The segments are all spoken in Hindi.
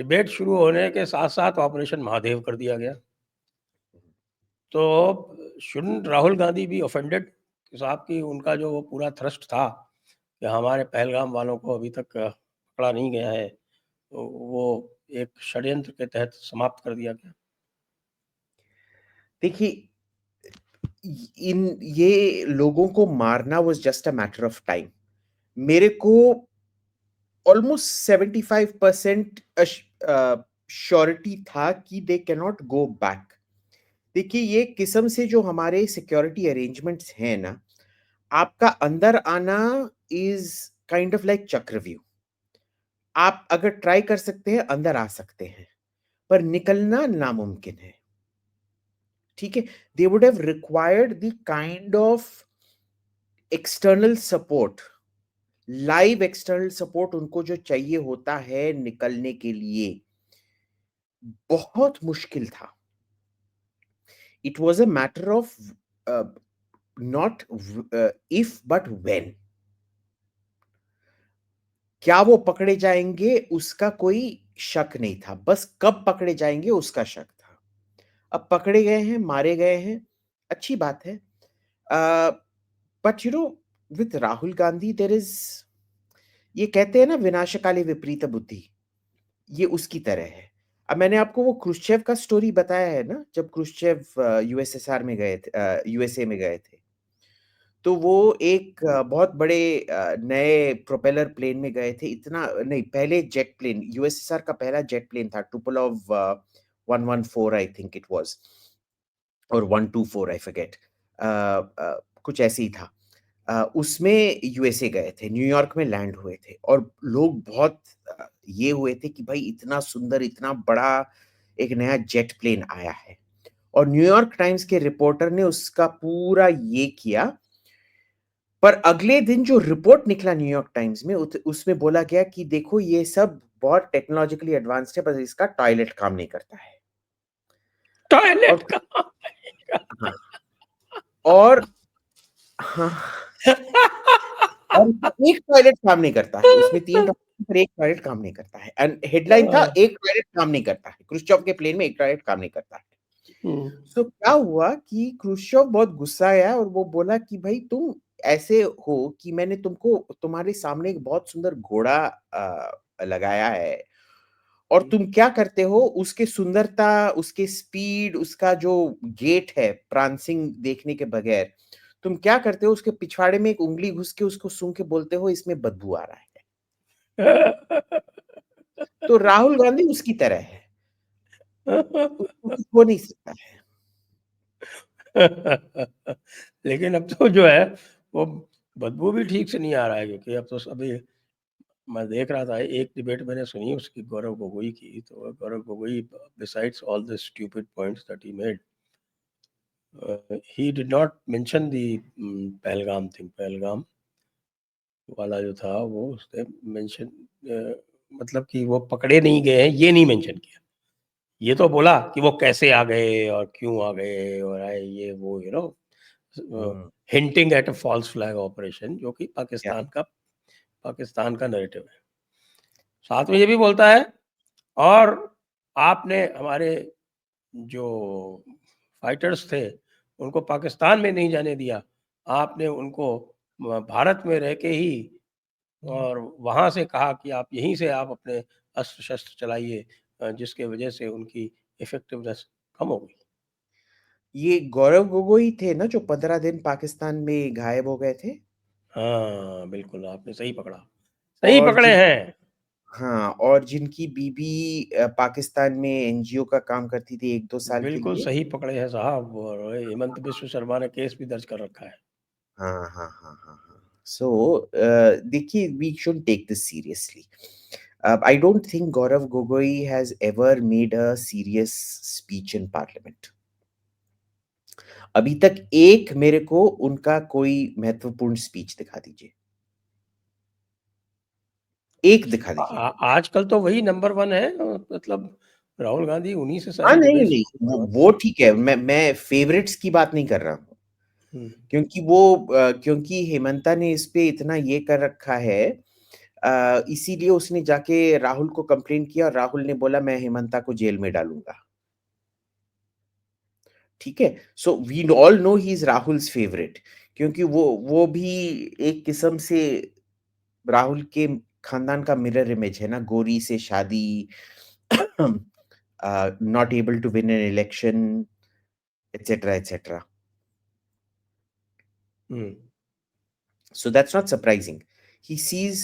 डिबेट शुरू होने के साथ-साथ ऑपरेशन महादेव कर दिया गया। तो शुडन्ट राहुल गांधी भी ऑफेंडेड साहब की उनका जो वो पूरा थ्रस्ट था कि हमारे पहलगाम वालों को अभी तक पकड़ा नहीं गया है, तो वो एक षड्यंत्र के तहत समाप्त कर दिया गया। देखिए, इन ये लोगों को मारना was just a matter of time. मेरे को ऑलमोस्ट 75% श्योरिटी था कि they can not go back. देखिए, ये किस्म से जो हमारे सिक्योरिटी अरेंजमेंट्स हैं ना, आपका अंदर आना इज काइंड ऑफ लाइक चक्रव्यूह। आप अगर ट्राई कर सकते हैं अंदर आ सकते हैं, पर निकलना नामुमकिन है। ठीक है, they would have required the kind of external support, live external support उनको जो चाहिए होता है निकलने के लिए, बहुत मुश्किल था। It was a matter of not if but when. क्या वो पकड़े जाएंगे उसका कोई शक नहीं था, बस कब पकड़े जाएंगे उसका शक था। अब पकड़े गए हैं, मारे गए हैं, अच्छी बात है। But you know, with Rahul Gandhi there is, ये कहते हैं ना विनाशकाले विपरीत बुद्धि, ये उसकी तरह है। अब मैंने आपको वो क्रुश्चेव का स्टोरी बताया है ना, जब क्रुश्चेव यूएसएसआर में गए थे, यूएसए में गए थे, तो वो एक बहुत बड़े नए प्रोपेलर प्लेन में गए थे। इतना नहीं, पहले जेट प्लेन, यूएसएसआर का पहला जेट प्लेन था, टुपोलोव 114 आई थिंक इट वाज, और 124 आई फॉरगेट, कुछ ऐसे ही था। उसमें यूएसए गए थे, न्यूयॉर्क में लैंड हुए थे, और लोग बहुत ये हुए थे कि भाई इतना सुंदर, इतना बड़ा एक नया जेट प्लेन आया है। और न्यूयॉर्क टाइम्स के रिपोर्टर ने उसका पूरा ये किया, पर अगले दिन जो रिपोर्ट निकला न्यूयॉर्क टाइम्स में, उसमें बोला गया कि देखो ये सब बहुत टेक्नोलॉजिकली एडवांस्ड है, बस इसका टॉयलेट काम नहीं करता है। टॉयलेट और का हाँ, और हाँ, और एक टॉयलेट काम नहीं करता है, उसमें 3 टॉयलेट पर एक टॉयलेट काम नहीं करता है। एंड हेडलाइन था, एक टॉयलेट काम नहीं करता है, क्रुश्चेव के प्लेन में एक टॉयलेट काम नहीं करता है। सो क्या हुआ कि क्रुश्चेव बहुत गुस्सा आया और वो बोला कि भाई तुम ऐसे हो कि मैंने तुमको, तुम्हारे सामने एक बहुत सुंदर घोड़ा लगाया है, और तुम क्या करते हो, उसके सुंदरता, उसके स्पीड, उसका जो गेट है प्रांसिंग देखने के बगैर, तुम क्या करते हो, उसके पिछवाड़े में एक उंगली घुस के उसको सूंघ के बोलते हो इसमें बदबू आ रहा है। तो राहुल गांधी उसकी तरह है, उसको कुछ हो नहीं सकता है। लेकिन अब तो जो है वो बदबू भी ठीक से नहीं आ रहा है, क्योंकि अब तो सभी, मैं देख रहा था एक डिबेट मैंने सुनी उसकी, गौरव गोगोई की, तो Gaurav Gogoi besides all the stupid points that he made, he did not mention the Pahalgam thing. Pahalgam वाला जो था वो उसने मेंशन, मतलब कि वो पकड़े नहीं गए हैं ये नहीं मेंशन किया। ये तो बोला कि वो कैसे आ गए और क्यों आ गए और आए, ये वो hinting at a false flag operation, जो कि या पाकिस्तान का नैरेटिव है। साथ में ये भी बोलता है, और आपने हमारे जो फाइटर्स थे उनको पाकिस्तान में नहीं जाने दिया, आपने उनको भारत में रह के ही और वहाँ से कहा कि आप यहीं से आप अपने अस्त्र शस्त्र चलाइए, जिसके वजह से उनकी इफेक्टिवनेस कम हो गई। ये गौरव गोगोई थे ना जो 15 दिन पाकिस्तान में गायब हो गए थे, हाँ बिल्कुल, आपने सही पकड़ा, सही और पकड़े जिन हैं। हाँ, और जिनकी बीबी पाकिस्तान में एनजीओ का काम करती थी 1-2 साल के बिल्कुल लिए। सही पकड़े हैं साहब, और हेमंत बिश्व शर्मा ने केस भी दर्ज कर रखा है। हाँ हाँ हाँ हाँ हाँ। सो देखिए, we should take this seriously. I don't think Gaurav Gogoi has ever made a serious speech in Parliament. अभी तक एक मेरे को उनका कोई महत्वपूर्ण स्पीच दिखा दीजिए, एक दिखा दीजिए। आजकल तो वही नंबर वन है, मतलब राहुल गांधी उन्हीं से हाँ, सारी नहीं डिबेट्स नहीं, नंबर वन। वो ठीक है, मैं फेवरेट्स की बात नहीं कर रहा हूँ, हम्म। क्योंकि वो क्योंकि हेमंता ने इस पे इतना ये कर रखा है, इसीलिए उसने जाके राहुल को कंप्लेन किया और राहुल ने बोला मैं हेमंता को जेल में डालूंगा। ठीक है, so we all know he is Rahul's favourite, क्योंकि वो भी एक किस्म से राहुल के खानदान का मिरर इमेज है ना, गोरी से शादी, not able to win an election, etcetera etcetera. Hmm. So that's not surprising. He sees,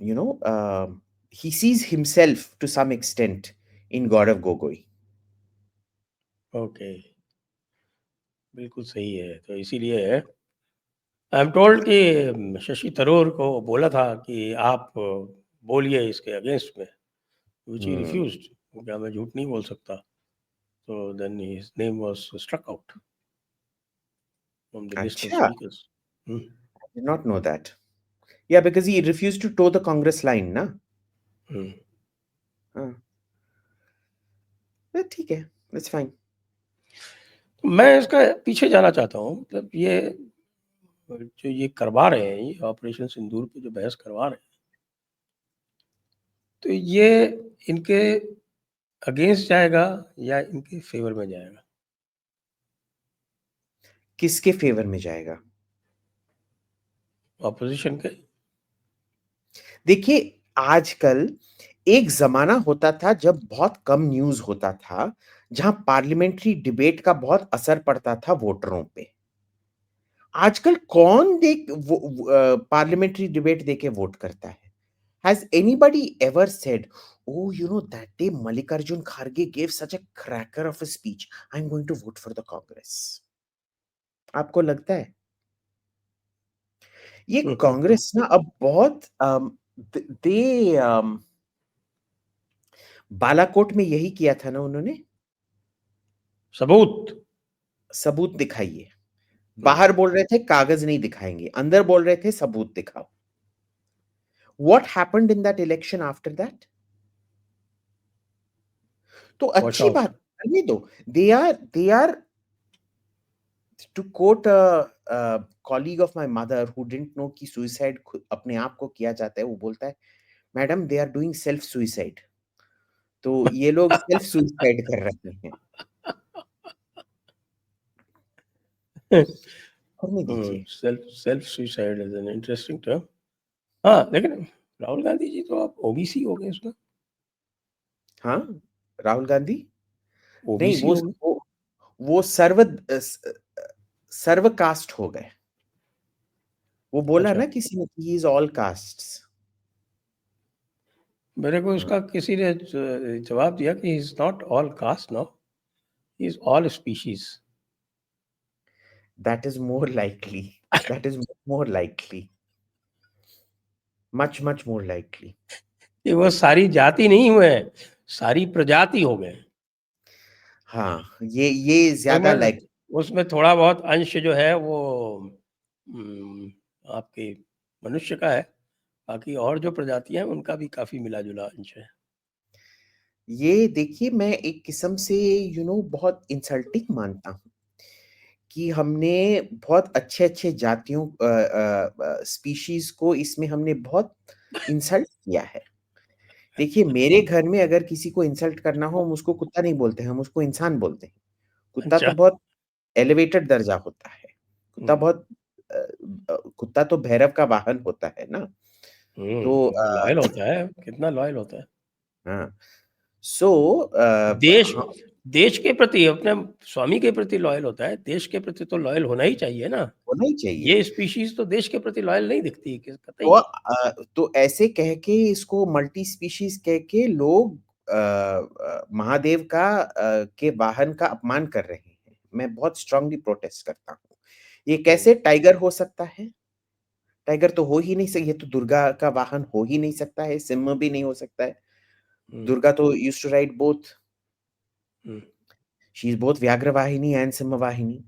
you know, he sees himself to some extent in Gaurav Gogoi. Okay, बिल्कुल सही है। तो इसीलिए आई एम टोल्ड कि शशि थरूर को बोला था कि आप बोलिए इसके अगेंस्ट में, विच ही Hmm. रिफ्यूज्ड, क्या मैं झूठ नहीं बोल सकता। So then his name was struck out from the list of Acha, speakers. Hmm. I did not know that. Yeah, because he refused to toe the Congress line, na? Hmm. हाँ, ठीक है, that's fine. तो मैं इसका पीछे जाना चाहता हूँ, मतलब ये जो ये करवा रहे हैं, ये ऑपरेशन सिंदूर पे जो बहस करवा रहे हैं, तो ये इनके अगेंस्ट जाएगा या इनके फेवर में जाएगा? किसके फेवर में जाएगा? ऑपोजिशन के। देखिए, आजकल एक ज़माना होता था जब बहुत कम न्यूज़ होता था, जहाँ पार्लियामेंट्री डिबेट का बहुत असर पड़ता था वोटरों पे। आजकल कौन पार्लियामेंट्री डिबेट देके वोट करता है? Has anybody ever said, "Oh, you know, that day Mallikarjun Kharge gave such a cracker of a speech. I'm going to vote for the Congress." आपको लगता है? ये कांग्रेस ना अब बहुत दे बालाकोट में यही किया था ना उन्होंने। सबूत। सबूत दिखाइए। हम्म। बाहर बोल रहे थे कागज नहीं दिखाएंगे, अंदर बोल रहे थे सबूत दिखाओ। What happened in that election after that? तो वॉश अच्छी आउट। बात करने दो। They are to quote a colleague of my mother who didn't know कि suicide अपने आप को किया जाता है, वो बोलता है, madam they are doing self suicide. तो ये लोग सेल्फ सुइसाइड कर रहे हैं। करने दीजिए। Self self suicide is an interesting term. हाँ, लेकिन राहुल गांधी जी तो आप ओबीसी हो गए उसमें। हाँ, राहुल गांधी नहीं, ओबीसी हो गए। वो सर्व कास्ट हो गए। वो बोला अच्छा, ना किसी ने ही इज ऑल कास्ट्स। मेरे को इसका किसी ने जवाब दिया कि is not all caste, no, is all species. That is more likely, that is more likely, much much more likely. कि वो सारी जाति नहीं हुए हैं, सारी प्रजाति हो गए। हाँ, ये तो ज्यादा मैं लाइक। उसमें थोड़ा बहुत अंश जो है वो आपके मनुष्य का है, बाकी और जो प्रजातियां हैं उनका भी काफी मिला जुला अंश है। ये देखिए, मैं एक किस्म से बहुत इंसल्टिंग मानता हूँ कि हमने बहुत अच्छे-अच्छे जातियों स्पीशीज़ को इसमें हमने बहुत इंसल्ट किया है। देखिए, मेरे घर में अगर किसी को इंसल्ट करना हो, हम उसको कुत्ता नहीं बोलते हैं, हम उसको इंसान बोलते हैं। कुत्ता तो अच्छा। बहुत एलिवेटेड दर्जा होता है। हम्म। कुत्ता तो भैरव का वाहन होता है ना। तो लॉयल होता है, कितना लॉयल होता है। हाँ, सो देश हाँ, देश के प्रति, अपने स्वामी के प्रति लॉयल होता है, देश के प्रति तो लॉयल होना ही चाहिए ना। होना ही चाहिए। ये स्पीशीज तो देश के प्रति लॉयल नहीं दिखती तो कतई। तो ऐसे कह के इसको मल्टी स्पीशीज कह के लोग महादेव के वाहन का अपमान कर रहे हैं। मैं बहुत स्ट्रांगली प्रोटेस्ट करता हूँ। ये हम्म। कैसे टाइगर हो सकता है? टाइगर तो हो ही नहीं सकता, ये तो दुर्गा का वाहन हो ही नहीं सकता है, सिंह भी नहीं हो सकता है। हम्म। दुर्गा तो used to ride both, hmm. She is both व्याघ्र वाहिनी एंड सिंह वाहिनी।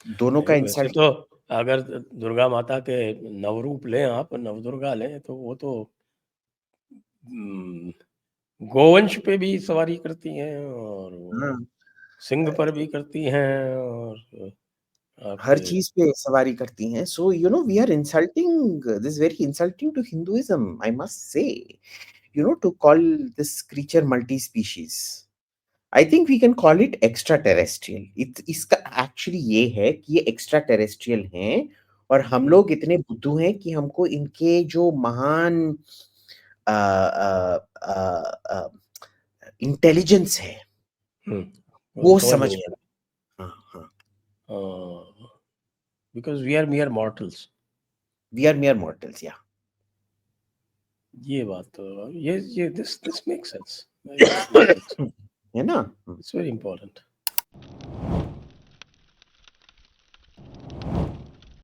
दोनों का नहीं, वैसे इंसल्ट। तो अगर दुर्गा माता के नवरूप लें, आप नवदुर्गा लें, तो वो तो हम्म, गोवंश पे भी सवारी करती हैं और वो हाँ, सिंह पर भी करती हैं, और हर आपके चीज पे सवारी करती हैं. So you know we are insulting. This is very insulting to Hinduism, I must say. You know, to call this creature multi-species. I think we can call it extraterrestrial. इसका एक्चुअली ये है कि ये extraterrestrial हैं और हम लोग इतने बुद्धू हैं कि हमको इनके जो महान इंटेलिजेंस है वो समझ समझ नहीं में. आता हाँ हाँ. Because we are mere mortals. We are mere mortals, yeah. ये बात तो ये दिस दिस मेक सेंस. है ना? It's very important.